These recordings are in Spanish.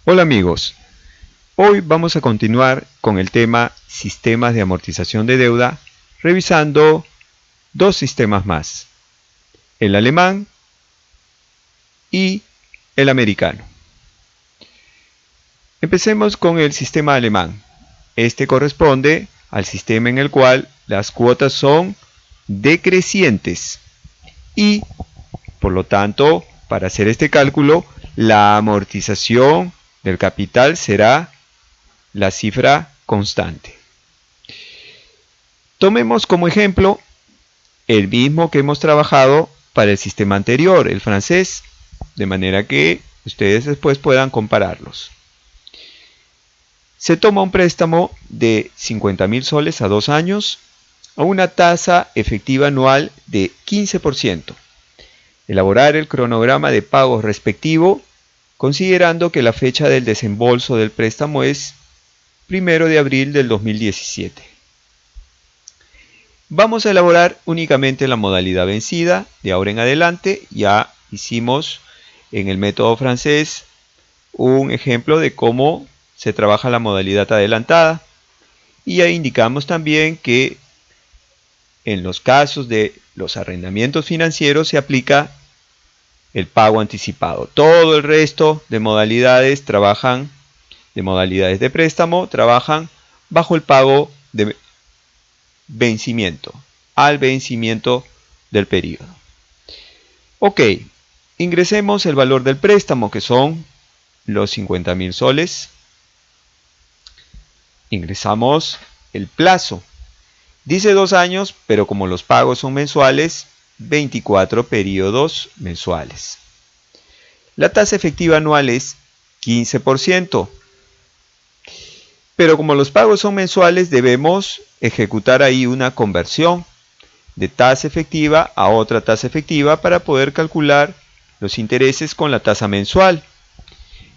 Hola amigos, hoy vamos a continuar con el tema sistemas de amortización de deuda, revisando dos sistemas más, el alemán y el americano. Empecemos con el sistema alemán. Este corresponde al sistema en el cual las cuotas son decrecientes y, por lo tanto, para hacer este cálculo, la amortización del capital será la cifra constante. Tomemos como ejemplo el mismo que hemos trabajado para el sistema anterior, el francés, de manera que ustedes después puedan compararlos. Se toma un préstamo de 50.000 soles a 2 años a una tasa efectiva anual de 15%. Elaborar el cronograma de pagos respectivo, considerando que la fecha del desembolso del préstamo es 1 de abril del 2017. Vamos a elaborar únicamente la modalidad vencida. De ahora en adelante ya hicimos en el método francés un ejemplo de cómo se trabaja la modalidad adelantada. Y ya indicamos también que en los casos de los arrendamientos financieros se aplica el pago anticipado. Todo el resto de modalidades de préstamo trabajan bajo el pago de vencimiento, al vencimiento del periodo. Ok, ingresemos el valor del préstamo, que son los 50.000 soles. Ingresamos el plazo. Dice 2 años, pero como los pagos son mensuales, 24 periodos mensuales. La tasa efectiva anual es 15%. Pero como los pagos son mensuales, debemos ejecutar ahí una conversión de tasa efectiva a otra tasa efectiva para poder calcular los intereses con la tasa mensual.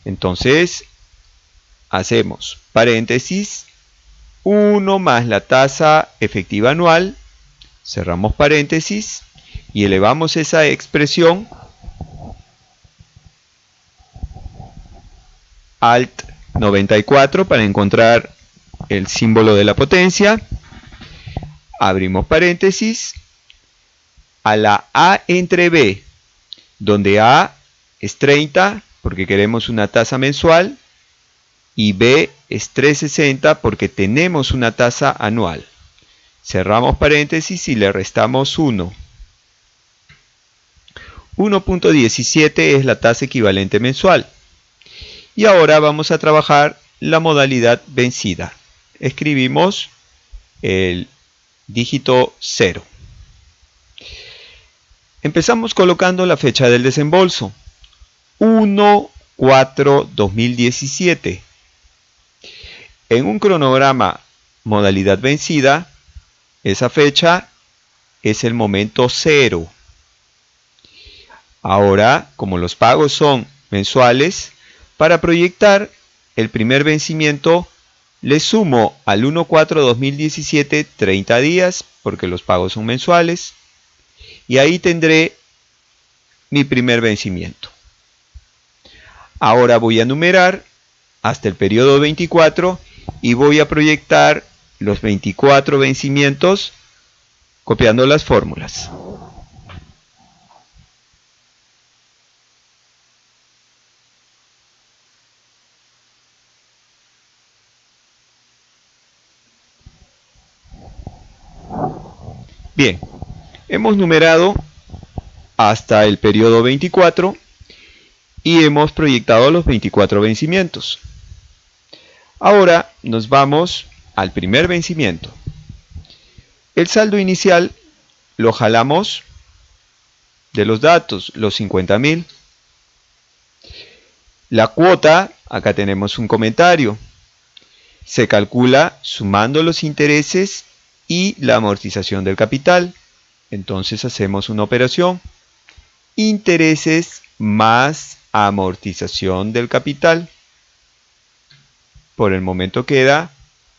Entonces, hacemos paréntesis, 1 más la tasa efectiva anual, cerramos paréntesis y elevamos esa expresión Alt 94 para encontrar el símbolo de la potencia. Abrimos paréntesis a la A entre B, donde A es 30 porque queremos una tasa mensual y B es 360 porque tenemos una tasa anual. Cerramos paréntesis y le restamos 1. 1.17 es la tasa equivalente mensual. Y ahora vamos a trabajar la modalidad vencida. Escribimos el dígito 0. Empezamos colocando la fecha del desembolso. 1/4/2017. En un cronograma modalidad vencida, esa fecha es el momento 0. Ahora, como los pagos son mensuales, para proyectar el primer vencimiento, le sumo al 1/4/2017 30 días, porque los pagos son mensuales, y ahí tendré mi primer vencimiento. Ahora voy a numerar hasta el periodo 24 y voy a proyectar los 24 vencimientos copiando las fórmulas. Bien, hemos numerado hasta el periodo 24 y hemos proyectado los 24 vencimientos. Ahora nos vamos al primer vencimiento. El saldo inicial lo jalamos de los datos, los 50.000. La cuota, acá tenemos un comentario. Se calcula sumando los intereses y la amortización del capital. Entonces hacemos una operación. Intereses más amortización del capital. Por el momento queda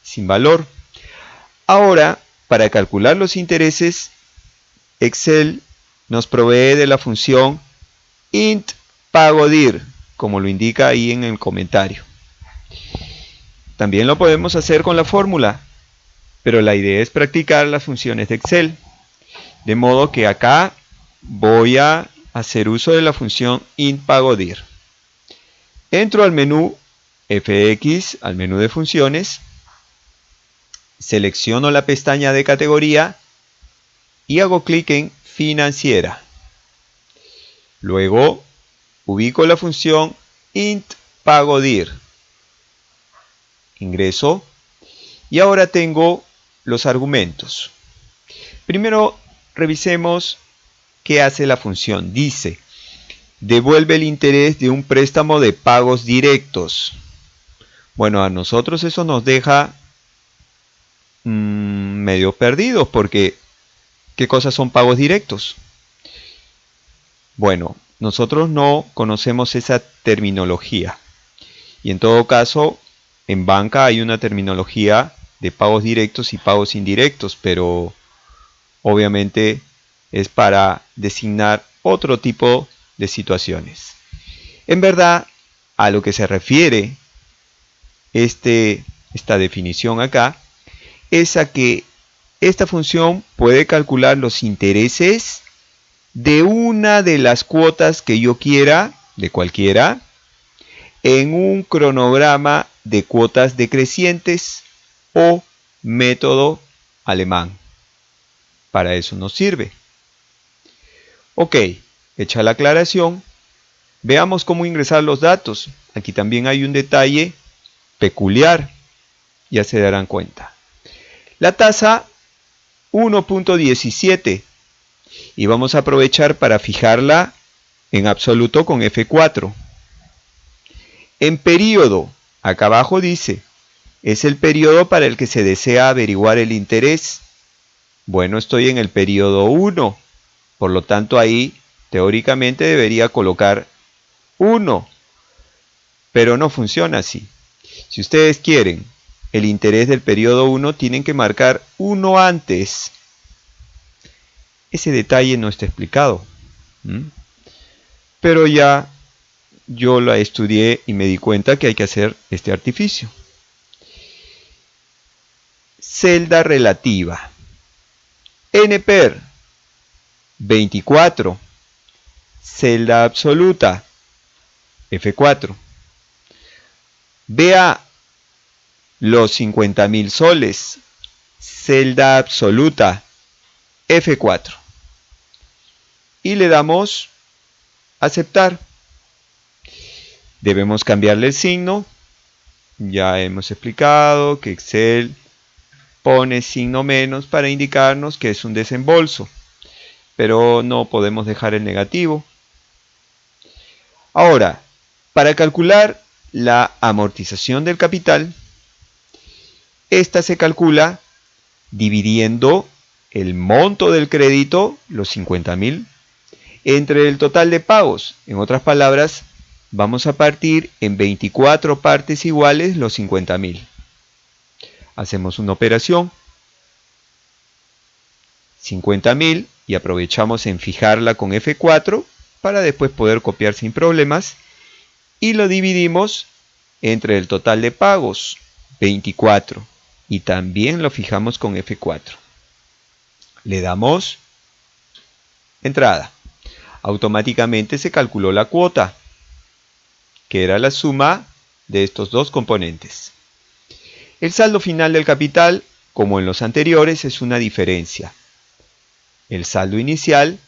sin valor. Ahora, para calcular los intereses, Excel nos provee de la función int pagodir como lo indica ahí en el comentario. También lo podemos hacer con la fórmula, pero la idea es practicar las funciones de Excel. De modo que acá voy a hacer uso de la función int_pagodir. Entro al menú FX, al menú de funciones, selecciono la pestaña de categoría y hago clic en financiera. Luego ubico la función int_pagodir. Ingreso y ahora tengo los argumentos. Primero revisemos qué hace la función. Dice, devuelve el interés de un préstamo de pagos directos. Bueno, a nosotros eso nos deja medio perdidos porque ¿qué cosas son pagos directos? Bueno, nosotros no conocemos esa terminología y en todo caso en banca hay una terminología de pagos directos y pagos indirectos, pero obviamente es para designar otro tipo de situaciones. En verdad, a lo que se refiere esta definición acá, es a que esta función puede calcular los intereses de una de las cuotas que yo quiera, de cualquiera, en un cronograma de cuotas decrecientes o método alemán. Para eso nos sirve. Ok, hecha la aclaración, veamos cómo ingresar los datos. Aquí también hay un detalle peculiar, ya se darán cuenta. La tasa 1.17 y vamos a aprovechar para fijarla en absoluto con F4. En periodo, acá abajo dice, es el periodo para el que se desea averiguar el interés. Bueno, estoy en el periodo 1, por lo tanto ahí teóricamente debería colocar 1, pero no funciona así. Si ustedes quieren el interés del periodo 1, tienen que marcar 1 antes. Ese detalle no está explicado, pero ya yo la estudié y me di cuenta que hay que hacer este artificio. Celda relativa. NPER 24. Celda absoluta F4. BA los 50.000 soles. Celda absoluta F4. Y le damos aceptar. Debemos cambiarle el signo. Ya hemos explicado que Excel pone signo menos para indicarnos que es un desembolso, pero no podemos dejar el negativo. Ahora, para calcular la amortización del capital, esta se calcula dividiendo el monto del crédito, los 50.000, entre el total de pagos. En otras palabras, vamos a partir en 24 partes iguales los 50.000. Hacemos una operación, 50.000, y aprovechamos en fijarla con F4 para después poder copiar sin problemas, y lo dividimos entre el total de pagos, 24, y también lo fijamos con F4. Le damos entrada. Automáticamente se calculó la cuota, que era la suma de estos dos componentes. El saldo final del capital, como en los anteriores, es una diferencia. El saldo inicial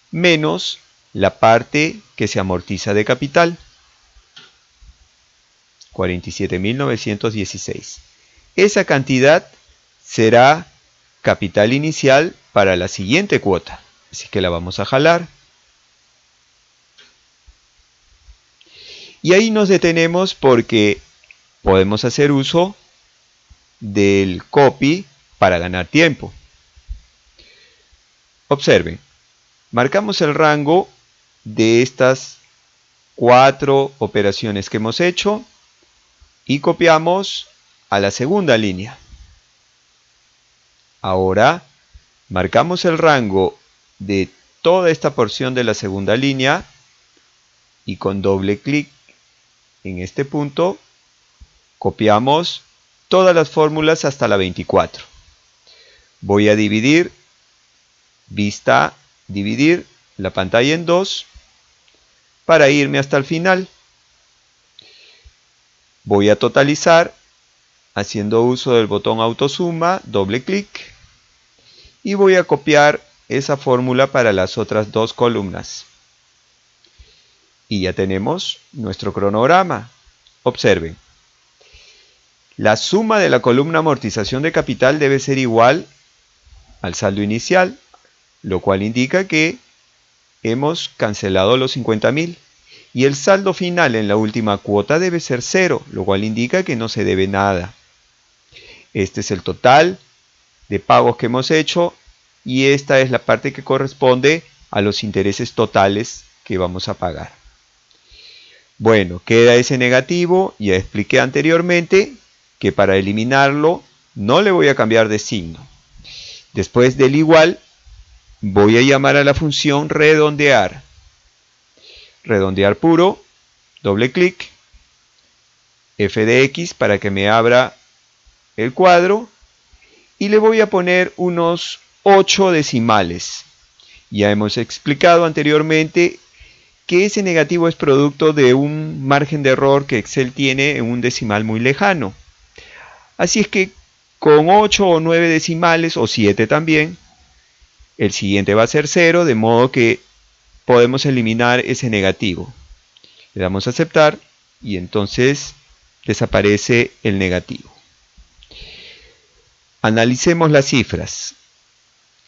menos la parte que se amortiza de capital. 47.916. Esa cantidad será capital inicial para la siguiente cuota. Así que la vamos a jalar. Y ahí nos detenemos porque podemos hacer uso del copy para ganar tiempo. Observen, marcamos el rango de estas 4 operaciones que hemos hecho y copiamos a la segunda línea. Ahora marcamos el rango de toda esta porción de la segunda línea y con doble clic en este punto copiamos todas las fórmulas hasta la 24. Voy a dividir, vista, dividir la pantalla en dos para irme hasta el final. Voy a totalizar haciendo uso del botón autosuma, doble clic, y voy a copiar esa fórmula para las otras dos columnas. Y ya tenemos nuestro cronograma. Observen. La suma de la columna amortización de capital debe ser igual al saldo inicial, lo cual indica que hemos cancelado los 50.000. Y el saldo final en la última cuota debe ser 0, lo cual indica que no se debe nada. Este es el total de pagos que hemos hecho y esta es la parte que corresponde a los intereses totales que vamos a pagar. Bueno, queda ese negativo. Ya expliqué anteriormente que para eliminarlo no le voy a cambiar de signo. Después del igual voy a llamar a la función redondear. Redondear puro, doble clic, f de x para que me abra el cuadro y le voy a poner unos 8 decimales. Ya hemos explicado anteriormente que ese negativo es producto de un margen de error que Excel tiene en un decimal muy lejano. Así es que con 8 o 9 decimales o 7 también, el siguiente va a ser 0, de modo que podemos eliminar ese negativo. Le damos a aceptar y entonces desaparece el negativo. Analicemos las cifras.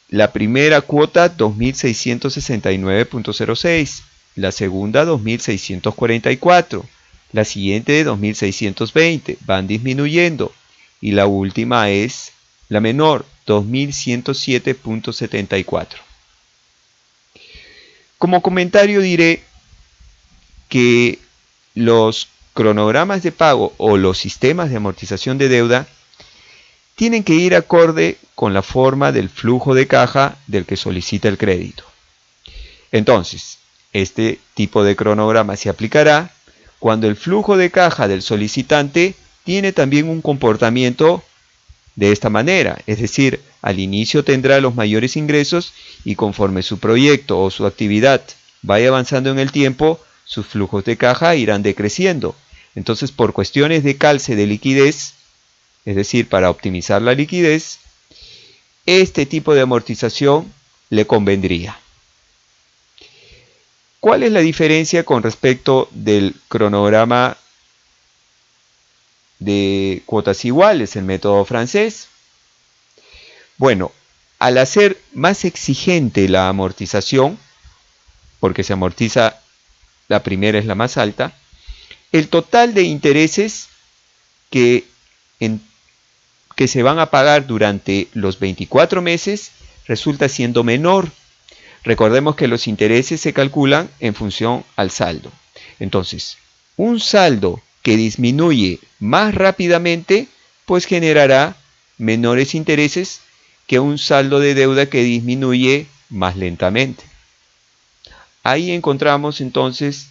La primera cuota 2.669.06, la segunda 2.644, la siguiente 2.620, van disminuyendo y la última es la menor, 2.107.74. Como comentario diré que los cronogramas de pago o los sistemas de amortización de deuda tienen que ir acorde con la forma del flujo de caja del que solicita el crédito. Entonces, este tipo de cronograma se aplicará cuando el flujo de caja del solicitante tiene también un comportamiento de esta manera, es decir, al inicio tendrá los mayores ingresos y conforme su proyecto o su actividad vaya avanzando en el tiempo, sus flujos de caja irán decreciendo. Entonces, por cuestiones de calce de liquidez, es decir, para optimizar la liquidez, este tipo de amortización le convendría. ¿Cuál es la diferencia con respecto del cronograma de cuotas iguales, el método francés? Bueno, al hacer más exigente la amortización, porque se amortiza, la primera es la más alta, el total de intereses que se van a pagar durante los 24 meses resulta siendo menor. Recordemos que los intereses se calculan en función al saldo. Entonces, un saldo que disminuye más rápidamente, pues generará menores intereses que un saldo de deuda que disminuye más lentamente. Ahí encontramos entonces,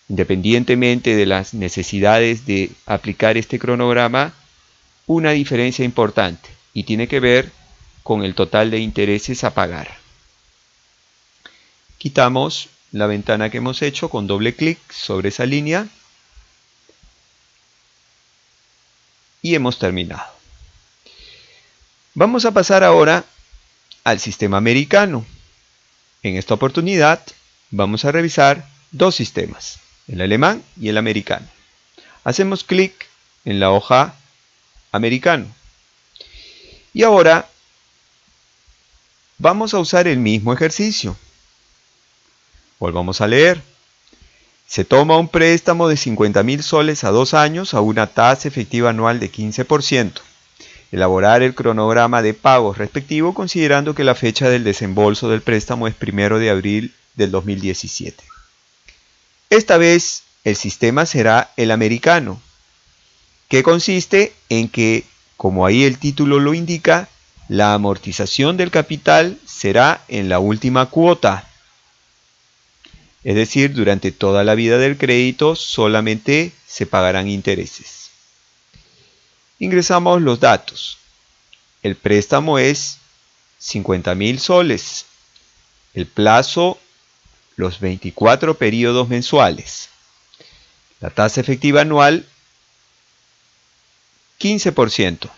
independientemente de las necesidades de aplicar este cronograma, una diferencia importante y tiene que ver con el total de intereses a pagar. Quitamos la ventana que hemos hecho con doble clic sobre esa línea y hemos terminado. Vamos a pasar ahora al sistema americano. En esta oportunidad vamos a revisar dos sistemas, el alemán y el americano. Hacemos clic en la hoja americano. Y ahora vamos a usar el mismo ejercicio. Volvamos a leer. Se toma un préstamo de 50.000 soles a 2 años a una tasa efectiva anual de 15%. Elaborar el cronograma de pagos respectivo considerando que la fecha del desembolso del préstamo es 1 de abril del 2017. Esta vez el sistema será el americano, que consiste en que, como ahí el título lo indica, la amortización del capital será en la última cuota. Es decir, durante toda la vida del crédito solamente se pagarán intereses. Ingresamos los datos. El préstamo es 50.000 soles. El plazo, los 24 periodos mensuales. La tasa efectiva anual, 15%.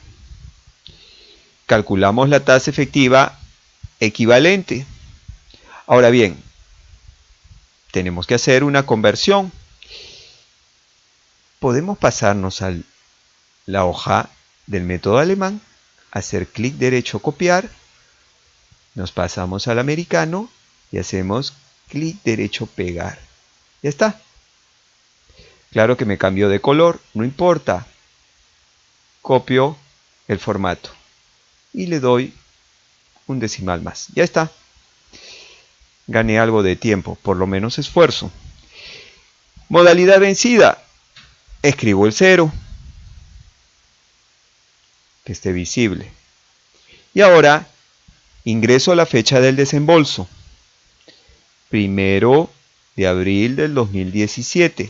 Calculamos la tasa efectiva equivalente. Ahora bien, tenemos que hacer una conversión. Podemos pasarnos a la hoja del método alemán, hacer clic derecho copiar, nos pasamos al americano y hacemos clic derecho pegar. Ya está. Claro que me cambió de color, no importa. Copio el formato y le doy un decimal más. Ya está. Gané algo de tiempo, por lo menos esfuerzo. Modalidad vencida. Escribo el 0. Que esté visible. Y ahora ingreso la fecha del desembolso. 1 de abril del 2017.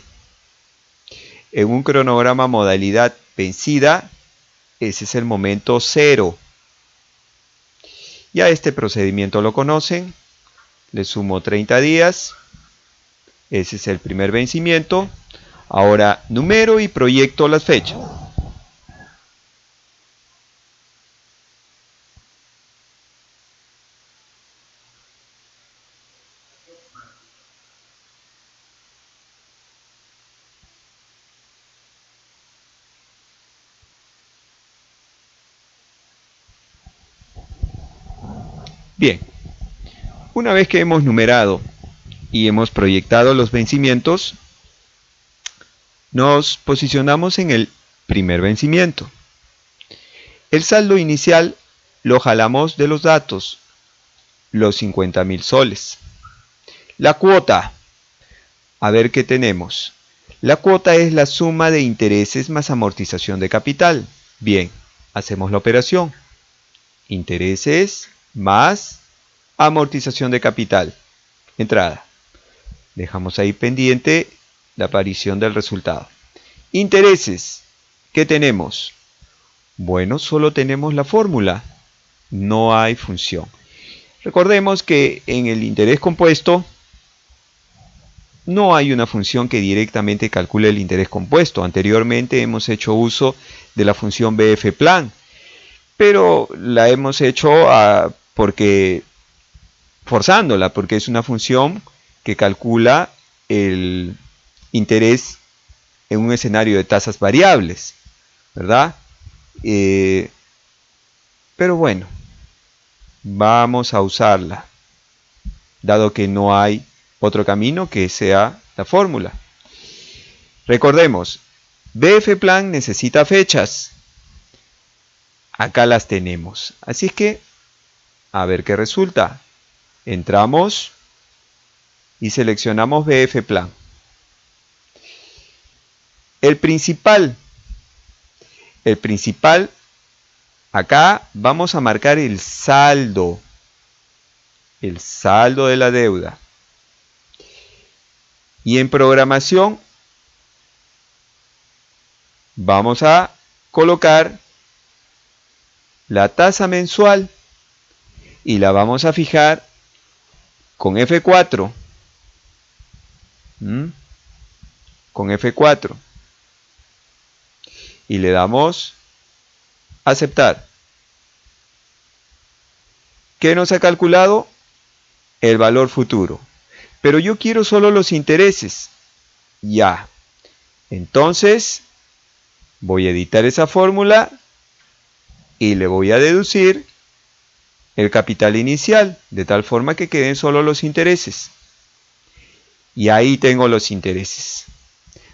En un cronograma modalidad vencida, ese es el momento 0. Ya este procedimiento lo conocen. Le sumo 30 días. Ese es el primer vencimiento. Ahora numero y proyecto las fechas. Bien, una vez que hemos numerado y hemos proyectado los vencimientos, nos posicionamos en el primer vencimiento. El saldo inicial lo jalamos de los datos, los 50.000 soles. La cuota, a ver qué tenemos. La cuota es la suma de intereses más amortización de capital. Bien, hacemos la operación. Intereses más amortización de capital. Entrada. Dejamos ahí pendiente la aparición del resultado. Intereses. ¿Qué tenemos? Bueno, solo tenemos la fórmula. No hay función. Recordemos que en el interés compuesto no hay una función que directamente calcule el interés compuesto. Anteriormente hemos hecho uso de la función BF-plan, pero la hemos hecho forzándola, porque es una función que calcula el interés en un escenario de tasas variables, ¿verdad? Pero bueno, vamos a usarla, dado que no hay otro camino que sea la fórmula. Recordemos, BF-plan necesita fechas. Acá las tenemos. Así es que, a ver qué resulta. Entramos y seleccionamos BF-plan. El principal, acá vamos a marcar el saldo de la deuda. Y en programación vamos a colocar la tasa mensual y la vamos a fijar con F4. Con F4. Y le damos aceptar. ¿Qué nos ha calculado? El valor futuro. Pero yo quiero solo los intereses. Ya. Entonces, voy a editar esa fórmula y le voy a deducir el capital inicial, de tal forma que queden solo los intereses. Y ahí tengo los intereses.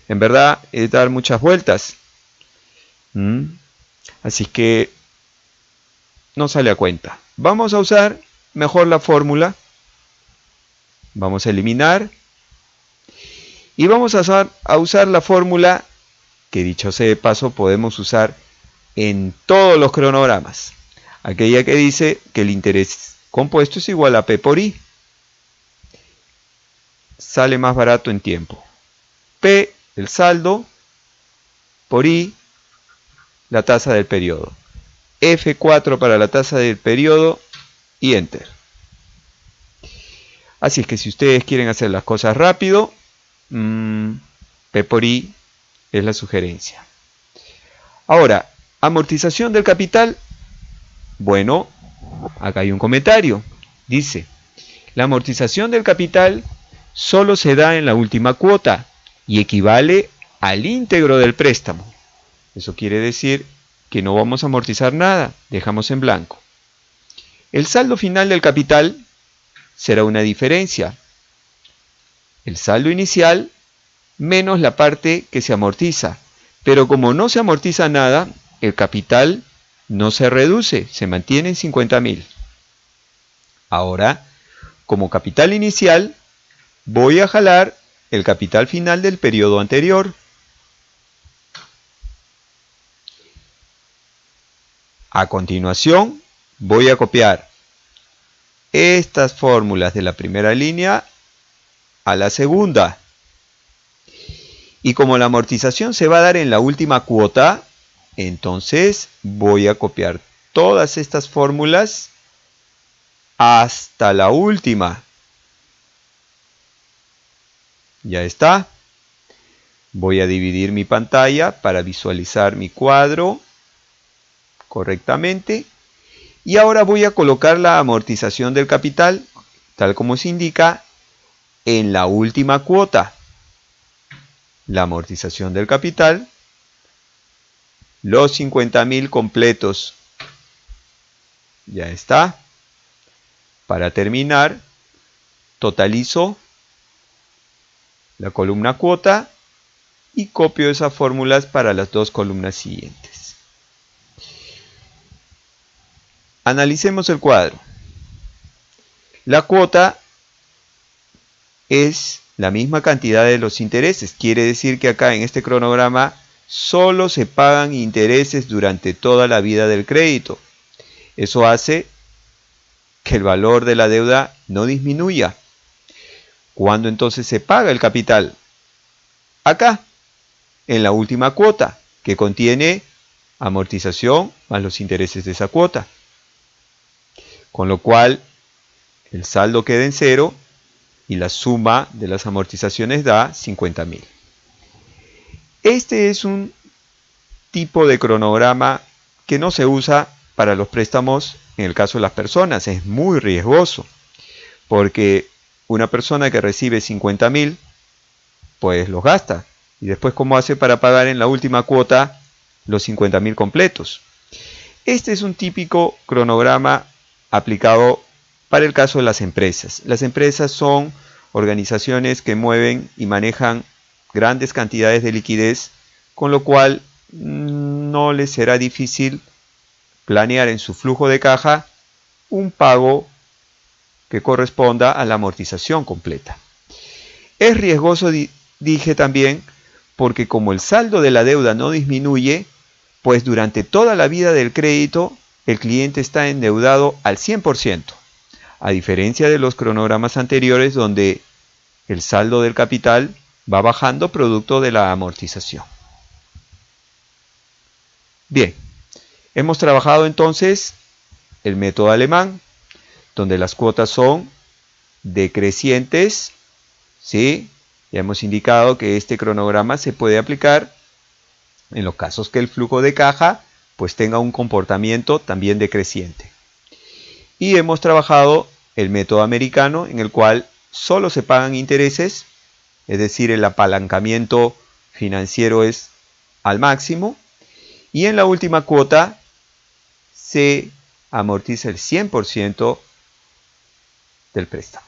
En verdad es dar muchas vueltas. Así que no sale a cuenta. Vamos a usar mejor la fórmula. Vamos a eliminar. Y vamos a usar la fórmula que, dicho sea de paso, podemos usar en todos los cronogramas. Aquella que dice que el interés compuesto es igual a P por I. sale más barato en tiempo. P, el saldo, por I, la tasa del periodo. F4 para la tasa del periodo y Enter. Así es que si ustedes quieren hacer las cosas rápido, P por I es la sugerencia. Ahora, amortización del capital. Bueno, acá hay un comentario. Dice, la amortización del capital solo se da en la última cuota y equivale al íntegro del préstamo. Eso quiere decir que no vamos a amortizar nada, dejamos en blanco. El saldo final del capital será una diferencia. El saldo inicial menos la parte que se amortiza. Pero como no se amortiza nada, el capital no se reduce, se mantiene en 50.000. Ahora, como capital inicial, voy a jalar el capital final del periodo anterior. A continuación, voy a copiar estas fórmulas de la primera línea a la segunda. Y como la amortización se va a dar en la última cuota, entonces voy a copiar todas estas fórmulas hasta la última. Ya está. Voy a dividir mi pantalla para visualizar mi cuadro correctamente. Y ahora voy a colocar la amortización del capital, tal como se indica, en la última cuota. La amortización del capital, los 50.000 completos. Ya está. Para terminar, totalizo la columna cuota y copio esas fórmulas para las dos columnas siguientes. Analicemos el cuadro. La cuota es la misma cantidad de los intereses. Quiere decir que acá en este cronograma solo se pagan intereses durante toda la vida del crédito. Eso hace que el valor de la deuda no disminuya. ¿Cuándo entonces se paga el capital? Acá, en la última cuota, que contiene amortización más los intereses de esa cuota. Con lo cual, el saldo queda en cero y la suma de las amortizaciones da 50.000. Este es un tipo de cronograma que no se usa para los préstamos en el caso de las personas. Es muy riesgoso, porque una persona que recibe 50.000, pues los gasta. Y después, ¿cómo hace para pagar en la última cuota los 50.000 completos? Este es un típico cronograma aplicado para el caso de las empresas. Las empresas son organizaciones que mueven y manejan grandes cantidades de liquidez, con lo cual no les será difícil planear en su flujo de caja un pago que corresponda a la amortización completa. Es riesgoso, dije también, porque como el saldo de la deuda no disminuye, pues durante toda la vida del crédito el cliente está endeudado al 100%, a diferencia de los cronogramas anteriores donde el saldo del capital va bajando producto de la amortización. Bien, hemos trabajado entonces el método alemán, donde las cuotas son decrecientes, ¿sí? Ya hemos indicado que este cronograma se puede aplicar en los casos que el flujo de caja pues tenga un comportamiento también decreciente. Y hemos trabajado el método americano, en el cual solo se pagan intereses, es decir, el apalancamiento financiero es al máximo, y en la última cuota se amortiza el 100% del préstamo.